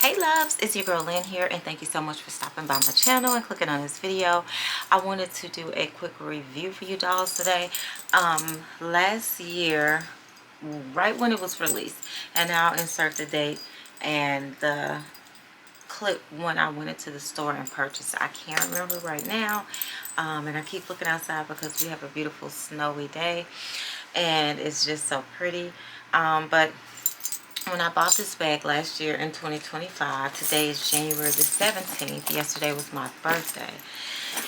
Hey loves, it's your girl Lynn here, and thank you so much for stopping by my channel and clicking on this video. I wanted to do a quick review for you dolls today. Last year, right when it was released, and I'll insert the date and the clip when I went into the store and purchased. I can't remember right now, and I keep looking outside because we have a beautiful snowy day and it's just so pretty. But when I bought this bag last year in 2025, today is January the 17th. Yesterday was my birthday.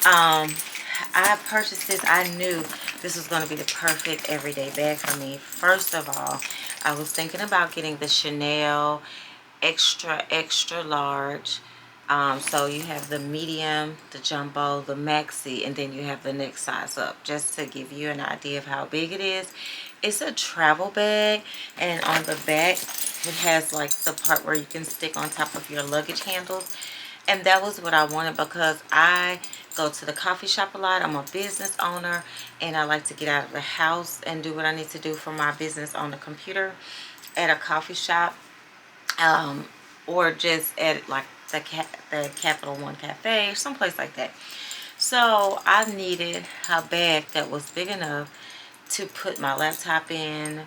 I purchased this. I knew this was going to be the perfect everyday bag for me. First of all, I was thinking about getting the Chanel extra large. So you have the medium, the jumbo, the maxi, and then you have the next size up, just to give you an idea of how big it is. It's a travel bag, and on the back it has like the part where you can stick on top of your luggage handles, and that was what I wanted because I go to the coffee shop a lot. I'm a business owner, and I like to get out of the house and do what I need to do for my business on the computer at a coffee shop, or just at like the Capital One Cafe or someplace like that. So I needed a bag that was big enough to put my laptop in,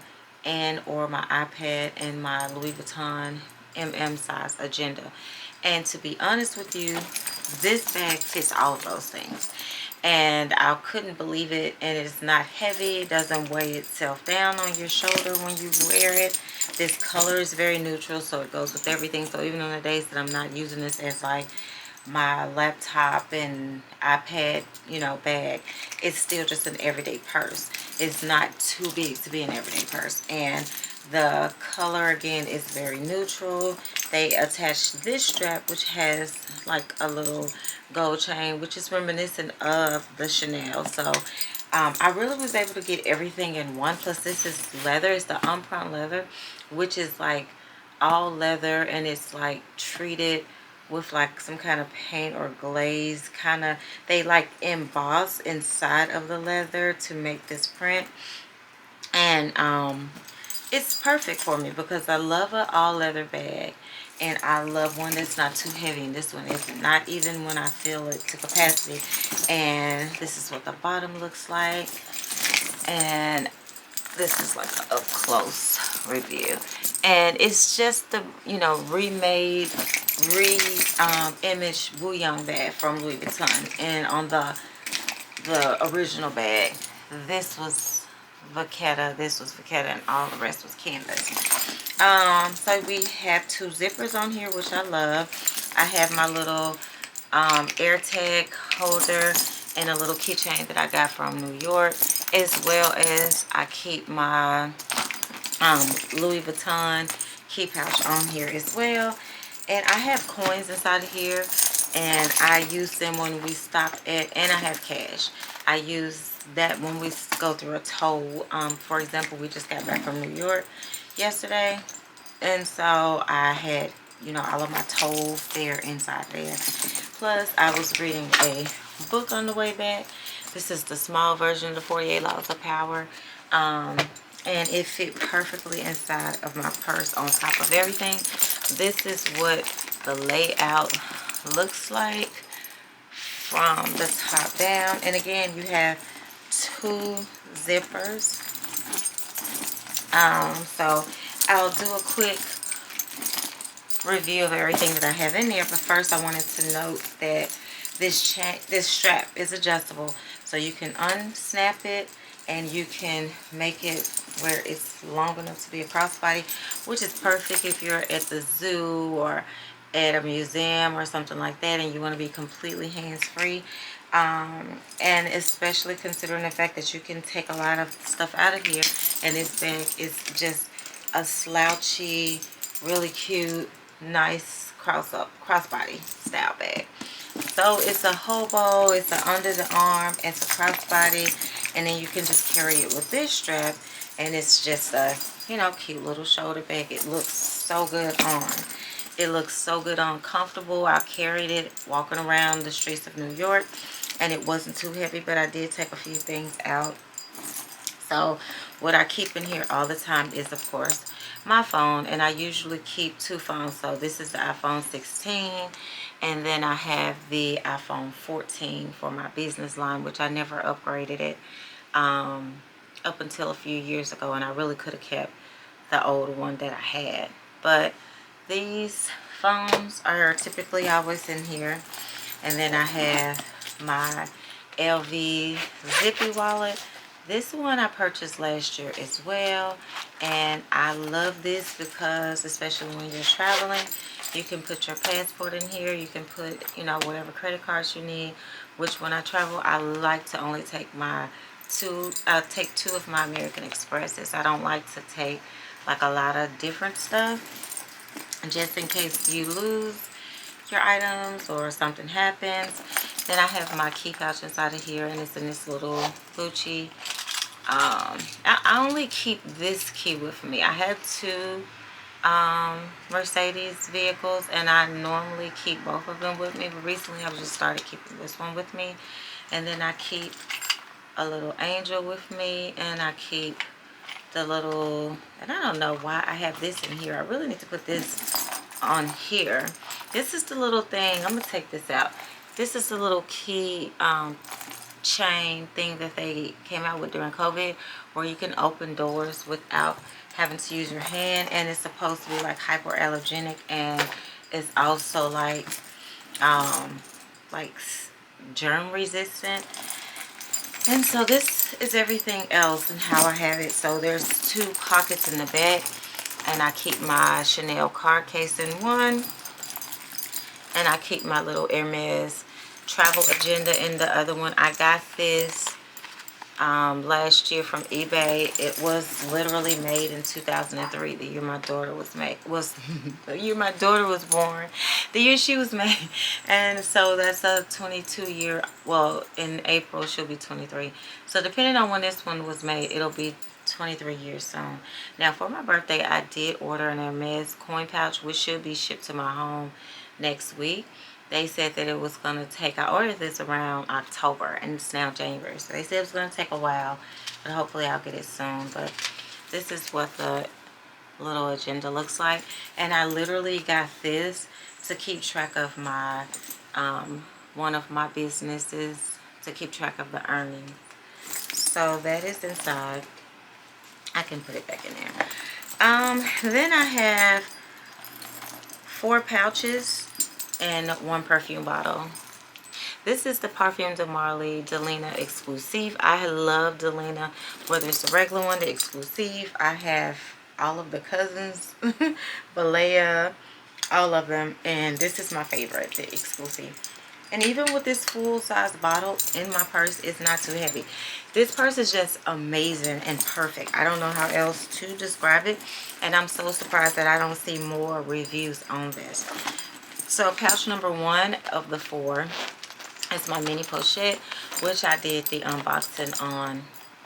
and or my iPad and my Louis Vuitton size agenda. And to be honest with you, this bag fits all of those things. And I couldn't believe it. And it's not heavy. It doesn't weigh itself down on your shoulder when you wear it. This color is very neutral, so it goes with everything. So even on the days that I'm not using this as like my laptop and iPad, bag, it's still just an everyday purse. It's not too big to be an everyday purse. And the color again is very neutral. They attached this strap, which has like a little gold chain, which is reminiscent of the Chanel. So I really was able to get everything in one. Plus this is leather. It's the Empreinte leather, which is like all leather, and it's like treated with like some kind of paint or glaze kind of. They like emboss inside of the leather to make this print. And it's perfect for me because I love an all leather bag, and I love one that's not too heavy, and this one isn't, not even when I fill it to capacity. And this is what the bottom looks like, and this is like an up close review. And it's just the remade image bouillon bag from Louis Vuitton. And on the original bag, this was Vachetta, this was Vachetta, and all the rest was canvas. So we have two zippers on here, which I love. I have my little air tag holder and a little keychain that I got from New York, as well as I keep my Louis Vuitton key pouch on here as well. And I have coins inside of here, and I use them when we stop at, and I have cash. I use that when we go through a toll. For example, we just got back from New York yesterday, and so I had all of my toll fare inside there. Plus I was reading a book on the way back. This is the small version of the 48 Laws of Power, and it fit perfectly inside of my purse on top of everything. This is what the layout looks like from the top down. And again, you have two zippers. So I'll do a quick review of everything that I have in there, but first I wanted to note that this strap is adjustable, so you can unsnap it and you can make it where it's long enough to be a crossbody, which is perfect if you're at the zoo or at a museum or something like that and you want to be completely hands-free. And especially considering the fact that you can take a lot of stuff out of here, and this bag is just a slouchy, really cute, nice crossbody style bag. So it's a hobo, it's an under the arm, it's a crossbody, and then you can just carry it with this strap, and it's just a cute little shoulder bag. It looks so good on. It looks so good on, comfortable. I carried it walking around the streets of New York, and it wasn't too heavy, but I did take a few things out. So what I keep in here all the time is, of course, my phone. And I usually keep two phones. So this is the iPhone 16. And then I have the iPhone 14 for my business line, which I never upgraded it up until a few years ago. And I really could have kept the old one that I had. But these phones are typically always in here. And then I have my LV Zippy wallet. This one I purchased last year as well. And I love this because, especially when you're traveling, you can put your passport in here. You can put, you know, whatever credit cards you need. Which when I travel, I like to only take take two of my American Expresses. I don't like to take like a lot of different stuff, just in case you lose your items or something happens. Then I have my key pouch inside of here, and it's in this little Gucci. I only keep this key with me. I have two Mercedes vehicles, and I normally keep both of them with me, but recently I've just started keeping this one with me. And then I keep a little angel with me, and I keep the little, and I don't know why I have this in here. I really need to put this on here. This is the little thing. I'm gonna take this out. This is the little key chain thing that they came out with during COVID, where you can open doors without having to use your hand, and it's supposed to be like hypoallergenic, and it's also like germ resistant. And so this is everything else and how I have it. So there's two pockets in the back, and I keep my Chanel card case in one, and I keep my little Hermes travel agenda in the other one. I got this last year from eBay. It was literally made in 2003, the year my daughter was the year my daughter was born, the year she was made. And so that's a 22 year, well, in April she'll be 23. So depending on when this one was made, it'll be 23 years soon. Now for my birthday, I did order an Hermes coin pouch, which should be shipped to my home next week. They said that it was going to take, I ordered this around October, and it's now January. So they said it was going to take a while, but hopefully I'll get it soon. But this is what the little agenda looks like. And I literally got this to keep track of my, one of my businesses, to keep track of the earnings. So that is inside. I can put it back in there. Then I have 4 pouches and 1 perfume bottle. This is the Parfum de Marly Delina Exclusive. I love Delina, whether it's the regular one, the Exclusive. I have all of the cousins, Balea, all of them, and this is my favorite, the Exclusive. And even with this full-size bottle in my purse, it's not too heavy. This purse is just amazing and perfect. I don't know how else to describe it, and I'm so surprised that I don't see more reviews on this. So pouch number 1 of the 4 is my mini pochette, which I did the unboxing on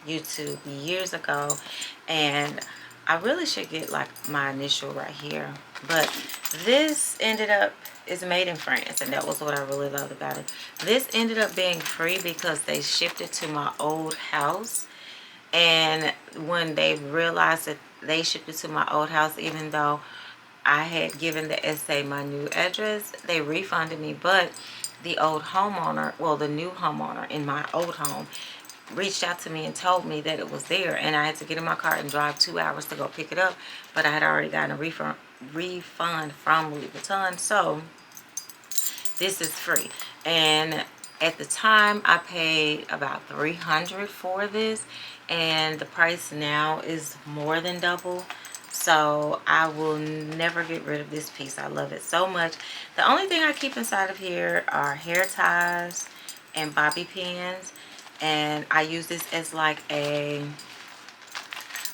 YouTube years ago, and I really should get like my initial right here. But this ended up, is made in France, and that was what I really loved about it. This ended up being free because they shipped it to my old house, and when they realized that they shipped it to my old house, even though I had given the SA my new address, they refunded me. But the old homeowner, well, the new homeowner in my old home, reached out to me and told me that it was there, and I had to get in my car and drive 2 hours to go pick it up. But I had already gotten a refund from Louis Vuitton, so this is free. And at the time, I paid about $300 for this, and the price now is more than double. So I will never get rid of this piece. I love it so much. The only thing I keep inside of here are hair ties and bobby pins. And I use this as like a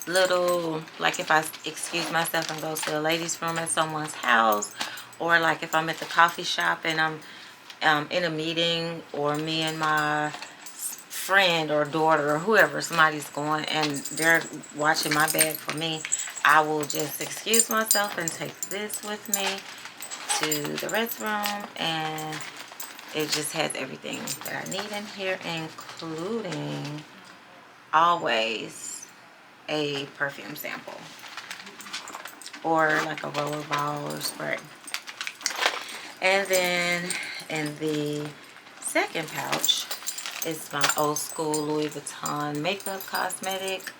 little, like if I excuse myself and go to a ladies' room at someone's house, or like if I'm at the coffee shop and I'm in a meeting, or me and my friend or daughter or whoever, somebody's going and they're watching my bag for me, I will just excuse myself and take this with me to the restroom, and it just has everything that I need in here, including always a perfume sample or like a rollerball or spray. And then in the second pouch is my old school Louis Vuitton makeup cosmetic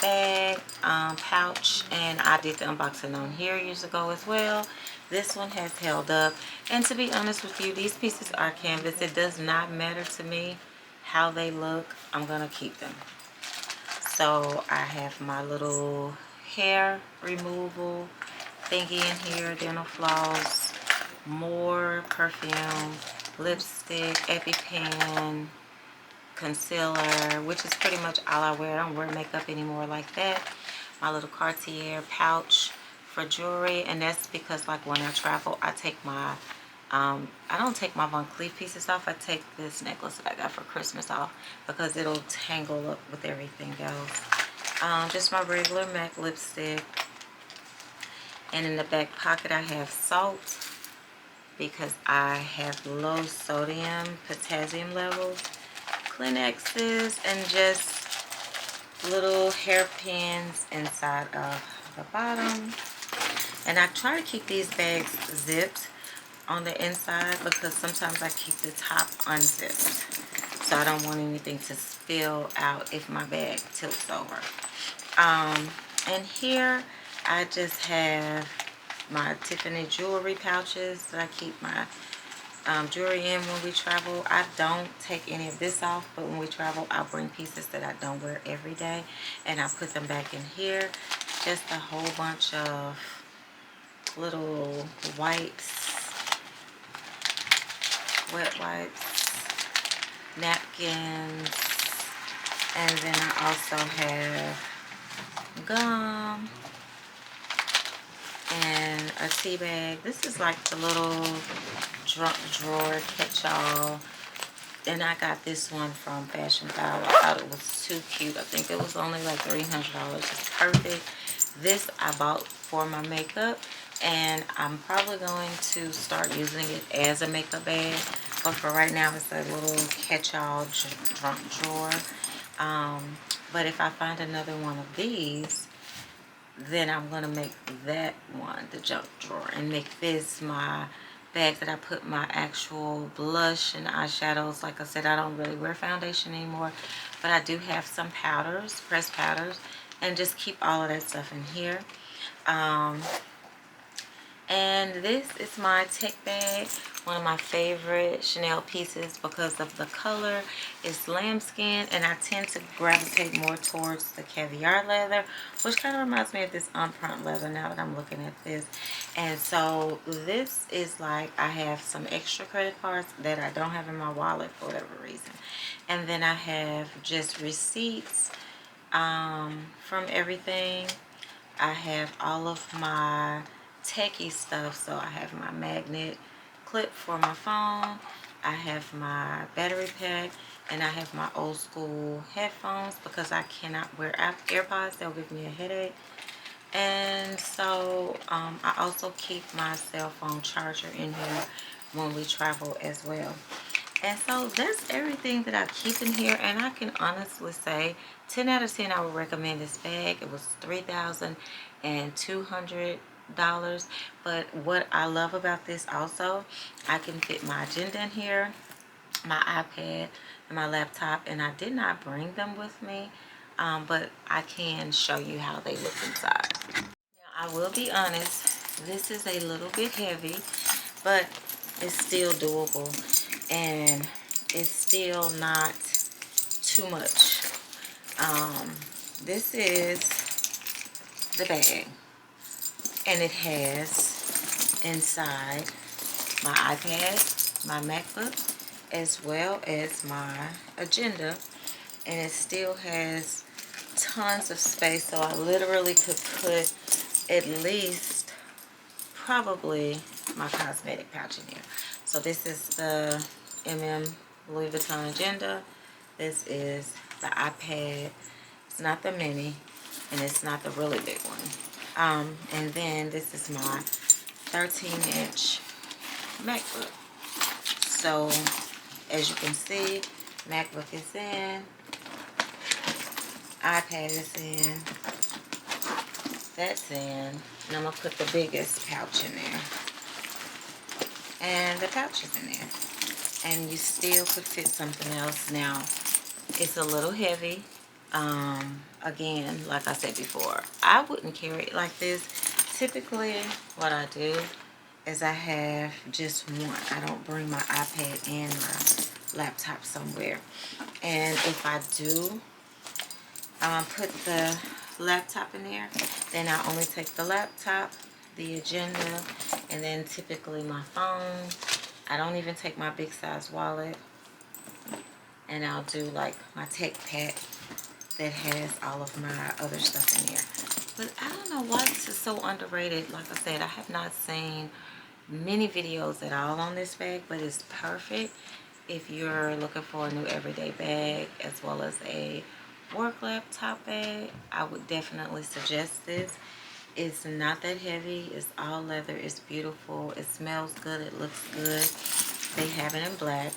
bag pouch, and I did the unboxing on here years ago as well. This one has held up, and to be honest with you, these pieces are canvas. It does not matter to me how they look. I'm gonna keep them. So I have my little hair removal thingy in here, dental floss, more perfume, lipstick, EpiPen, concealer, which is pretty much all I wear. I don't wear makeup anymore like that. My little Cartier pouch for jewelry, and that's because like when I travel, I take my I don't take my Van Cleef pieces off. I take this necklace that I got for Christmas off because it'll tangle up with everything else. Just my regular MAC lipstick. And in the back pocket I have salt because I have low sodium, potassium levels, Kleenexes, and just little hairpins inside of the bottom. And I try to keep these bags zipped on the inside because sometimes I keep the top unzipped, so I don't want anything to spill out if my bag tilts over. And here I just have my Tiffany jewelry pouches that I keep my jewelry in when we travel. I don't take any of this off, but when we travel I'll bring pieces that I don't wear every day and I put them back in here. Just a whole bunch of little wipes, wet wipes, napkins, and then I also have gum and a tea bag. This is like the little drawer catch-all, and I got this one from Fashion Style. I thought it was too cute. I think it was only like $300. It's perfect. This I bought for my makeup, and I'm probably going to start using it as a makeup bag, but for right now it's a little catch-all trunk drawer. But if I find another one of these, then I'm going to make that one the junk drawer and make this my bag that I put my actual blush and eyeshadows. Like I said, I don't really wear foundation anymore, but I do have some powders, pressed powders, and just keep all of that stuff in here. And this is my tech bag, one of my favorite Chanel pieces because of the color. It's lambskin, and I tend to gravitate more towards the caviar leather, which kind of reminds me of this Empreinte leather now that I'm looking at this. And so this is like, I have some extra credit cards that I don't have in my wallet for whatever reason. And then I have just receipts from everything. I have all of my techie stuff. So I have my magnet clip for my phone, I have my battery pack, and I have my old school headphones because I cannot wear AirPods. They'll give me a headache. And so I also keep my cell phone charger in here when we travel as well. And so that's everything that I keep in here, and I can honestly say 10 out of 10 I would recommend this bag. It was $3,200. But what I love about this also, I can fit my agenda in here, my iPad, and my laptop, and I did not bring them with me, but I can show you how they look inside. Now, I will be honest, this is a little bit heavy, but it's still doable, and it's still not too much. This is the bag, and it has inside my iPad, my MacBook, as well as my agenda, and it still has tons of space, so I literally could put at least probably my cosmetic pouch in here. So this is the Louis Vuitton agenda. This is the iPad. It's not the mini, and it's not the really big one. And then this is my 13-inch MacBook. So as you can see, MacBook is in, iPad is in, That's in. And I'm going to put the biggest pouch in there. And the pouch is in there. And you still could fit something else. Now, it's a little heavy. Again, like I said before, I wouldn't carry it like this. Typically, what I do is I have just one. I don't bring my iPad and my laptop somewhere. And if I do put the laptop in there, then I only take the laptop, the agenda, and then typically my phone. I don't even take my big size wallet. And I'll do like my tech pack that has all of my other stuff in there. But I don't know why this is so underrated. Like I said, I have not seen many videos at all on this bag, but it's perfect if you're looking for a new everyday bag as well as a work laptop bag. I would definitely suggest this. It's not that heavy. It's all leather. It's beautiful. It smells good. It looks good. They have it in black.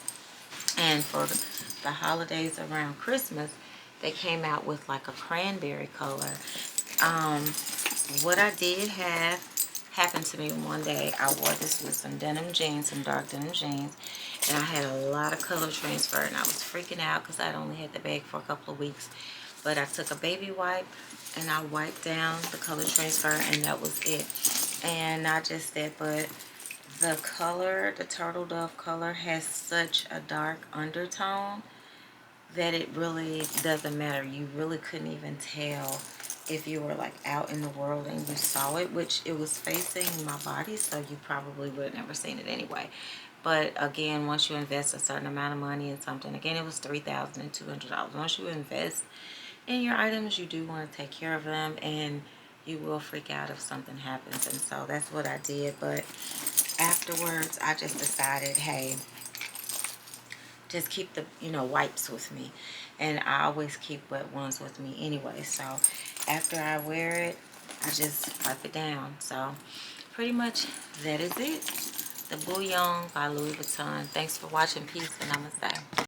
And for the holidays around Christmas, they came out with like a cranberry color. What I did have happened to me one day. I wore this with some denim jeans, some dark denim jeans, and I had a lot of color transfer, and I was freaking out because I'd only had the bag for a couple of weeks. But I took a baby wipe and I wiped down the color transfer, and that was it. And not just that, but the color, the turtle dove color, has such a dark undertone that it really doesn't matter. You really couldn't even tell if you were like out in the world and you saw it, which it was facing my body, so you probably would have never seen it anyway. But again, once you invest a certain amount of money in something, again, it was $3,200. Once you invest in your items, you do want to take care of them, and you will freak out if something happens. And so that's what I did. But afterwards, I just decided, hey, just keep the, wipes with me. And I always keep wet ones with me anyway. So after I wear it, I just wipe it down. So pretty much that is it. The Bouillon by Louis Vuitton. Thanks for watching. Peace and namaste.